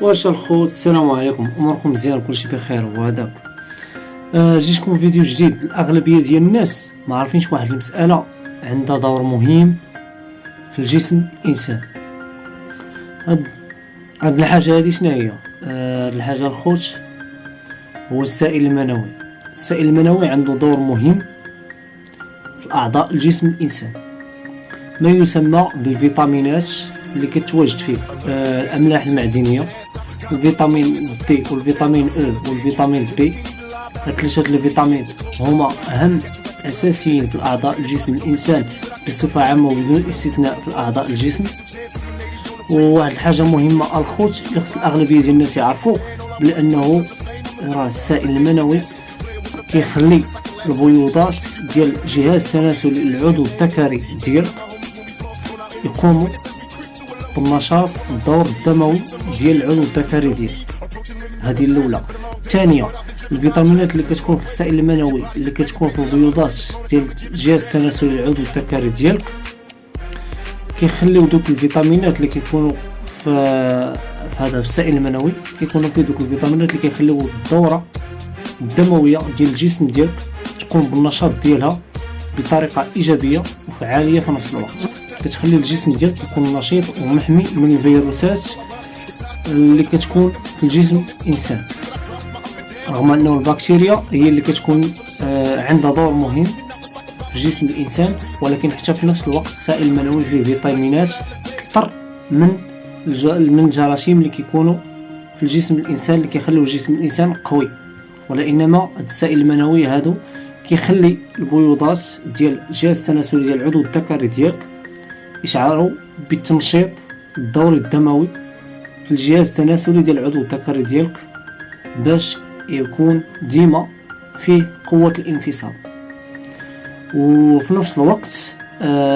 واش الخوت، السلام عليكم، اموركم مزيان، كلشي بخير. وهذاك جيتكم فيديو جديد. الاغلبيه ديال الناس ما عارفينش واحد المساله عندها دور مهم في الجسم الانسان. هاد الحاجه هادي شنو هي؟ الحاجه الخوت هو السائل المنوي. السائل المنوي عنده دور مهم في اعضاء الجسم الانسان، ما يسمى بالفيتامينات اللي كتواجد فيه. الاملاح المعدنيه، الفيتامين دي والفيتامين او والفيتامين بي. هاد ثلاثه الفيتامين هما اهم اساسيين في اعضاء الجسم الانسان بصفه عامه وبدون استثناء في اعضاء الجسم. وواحد الحاجه مهمه الخوت اللي خص الاغلبيه ديال الناس يعرفوا، بانه راه السائل المنوي كيخلي البيوضات ديال الجهاز التناسلي العضو الذكري ديالك يقوموا بالنشاط الدور الدموي ديال العضو الذكري ديالك. هذه الاولى. الثانيه، الفيتامينات اللي كتكون في السائل المنوي اللي كتكون في البيوضات ديال الجهاز التناسلي العضو الذكري ديالك كيخليو دوك الفيتامينات اللي كيكونوا في هذا السائل المنوي، كيكونوا فيه دوك الفيتامينات اللي كيخليو الدوره الدمويه ديال الجسم ديالك تقوم بالنشاط ديالها بطريقه ايجابيه وفعاليه في نفس الوقت. كتخلي الجسم ديالك يكون نشيط ومحمي من الفيروسات اللي كتكون في الجسم الانسان، رغم انه البكتيريا هي اللي كتكون عندها دور مهم في جسم الانسان، ولكن حتى في نفس الوقت السائل المنوي فيه فيتامينات اكثر من الجراثيم اللي كيكونوا في الجسم الانسان اللي كيخليو الجسم الانسان قوي. ولا انما السائل المنوي هادو كيخلي البيوضات ديال الجهاز التناسلي ديال العضو الذكري ديالك يشعروا بالتنشيط الدوري الدموي في الجهاز التناسلي ديال العضو الذكري ديالك باش يكون ديما فيه قوة الانفصال. وفي نفس الوقت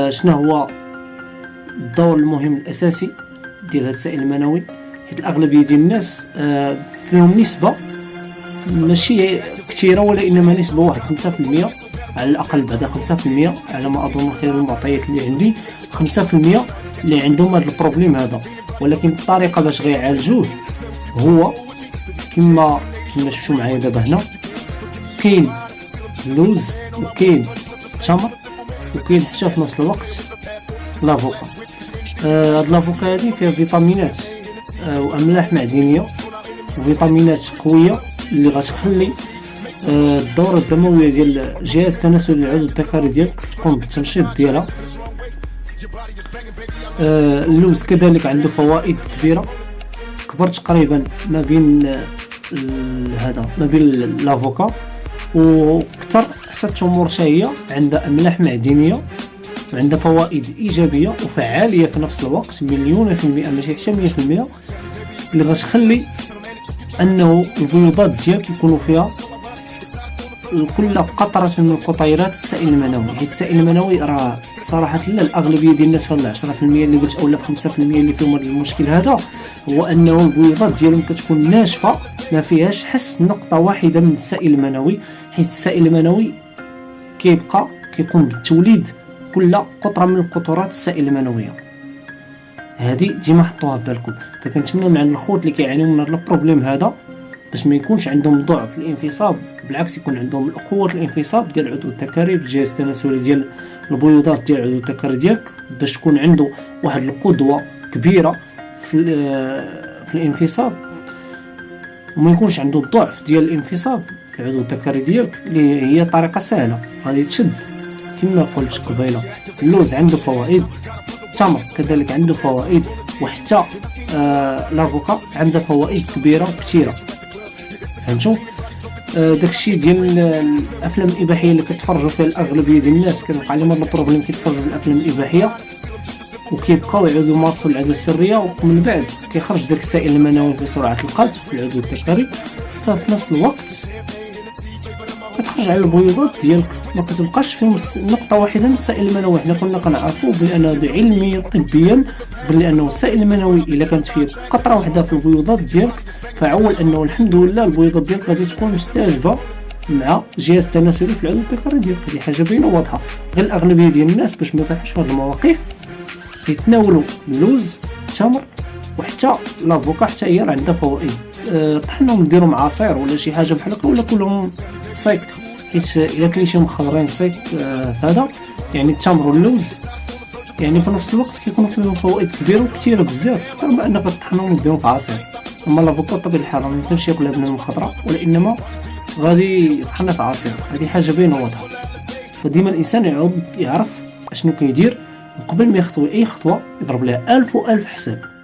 شنو هو الدور المهم الاساسي ديال هذا السائل المنوي؟ حيت الاغلبيه ديال الناس فيهم نسبه ماشي كثيره، ولا انما نسبه واحد 5% على الاقل، بعدا 5% على ما اظن خير المعطيات اللي عندي، 5% اللي عندهم هذا البروبليم هذا. ولكن الطريقه باش غيعالجوه هو كما شفتوا معايا دابا هنا، كاين اللوز وكاين التمر وكاين حتى في نفس الوقت لافوكا. هاد لافوكا هادي فيها فيتامينات واملاح معدنيه وفيتامينات قويه اللي غتخلي الدوره الدمويه ديال الجهاز التناسلي العضو الذكري ديالك تقوم بالتنشيط ديالها. اللوز كذلك عنده فوائد كبيره، كبر تقريبا ما بين لافوكا وكثر. حتى التمور هي عندها املاح معدنيه وعندها فوائد ايجابيه وفعاليه في نفس الوقت، 100% ماشي حتى 100%، اللي غتخلي انه البيوضات ديالك يكونوا فيها كل قطره من القطيرات السائل المنوي. حيت السائل المنوي راه صراحه لا الاغلبيه ديال الناس في 10% اللي قلت اولا 5% اللي فيهم هذا المشكل هذا، هو انه البيوضات ديالهم كتكون ناشفه ما فيهاش حس نقطه واحده من السائل المنوي. حيت السائل المنوي كيقوم بالتوليد كل قطره من القطرات السائل المنويه. هذه ديما حطوها في بالكم. فكنتمنى مع الخوت اللي كيعانيو من هذا البروبليم هذا باش ما يكونش عندهم ضعف الانفصاب، بالعكس يكون عندهم قوه الانفصاب ديال العضو الذكري في الجهاز التناسلي ديال البيوضات ديال العضو الذكري ديالك، باش تكون عنده واحد القدوه كبيره في الانفصاب، وما يكونش عنده الضعف ديال الانفصاب في العضو الذكري ديالك اللي هي طريقه سهله غادي تشد. كما قلت قبيله، اللوز عنده فوائد، التمر كذلك عنده فوائد، وحتى لافوكا عنده فوائد كبيره كثيره. فهمتوا؟ داكشي ديال الافلام الاباحيه اللي كتفرجوا فيها الاغلبيه ديال الناس، كنلقى عليهم هذا البروبليم، كيتفرجوا في الافلام الاباحيه وكيبقاو يعودوا يمارسوا العاده السريه، ومن بعد كيخرج داك السائل المنوي بسرعه القذف في العضو الذكري، ففي نفس الوقت كتخرج على البيوضات ديالك ما كتبقاش فيهم نقطه واحده من السائل المنوي. حنا كنا كنعرفوا بانه علميا طبيا بانه السائل المنوي الا كانت فيه قطره واحده في البيوضات ديالك، فعول انه الحمد لله البيوضات ديالك غادي تكون مستجابه مع جهاز التناسلي في العضو الذكري ديالك. هذه حاجه باينه واضحه، غير الاغلبيه ديال الناس باش ما يطيحوش في هذه المواقف كيتناولوا اللوز، التمر وحتى لافوكا حتى هي راه عندها فوائد. طحنهم نديرو مع عصير ولا شي حاجه بحال هكا، ولا كلهم سيك، حيت الا كليتيهم خضرين سيك هذا يعني التمر واللوز يعني في نفس الوقت كيكونوا فيهم فوائد كبيره وكثيره بزاف اكثر من انك تطحنهم وديرهم في عصير. اما لافوكا بطبيعه الحال ما يمكنش ياكلها بنين خضراء، وانما غادي يطحنها في عصير، هذه حاجه باينه واضحه. فديما الانسان يعرف اشنو كيدير، وقبل ما يخطوي اي خطوه يضرب لها الف والف حساب.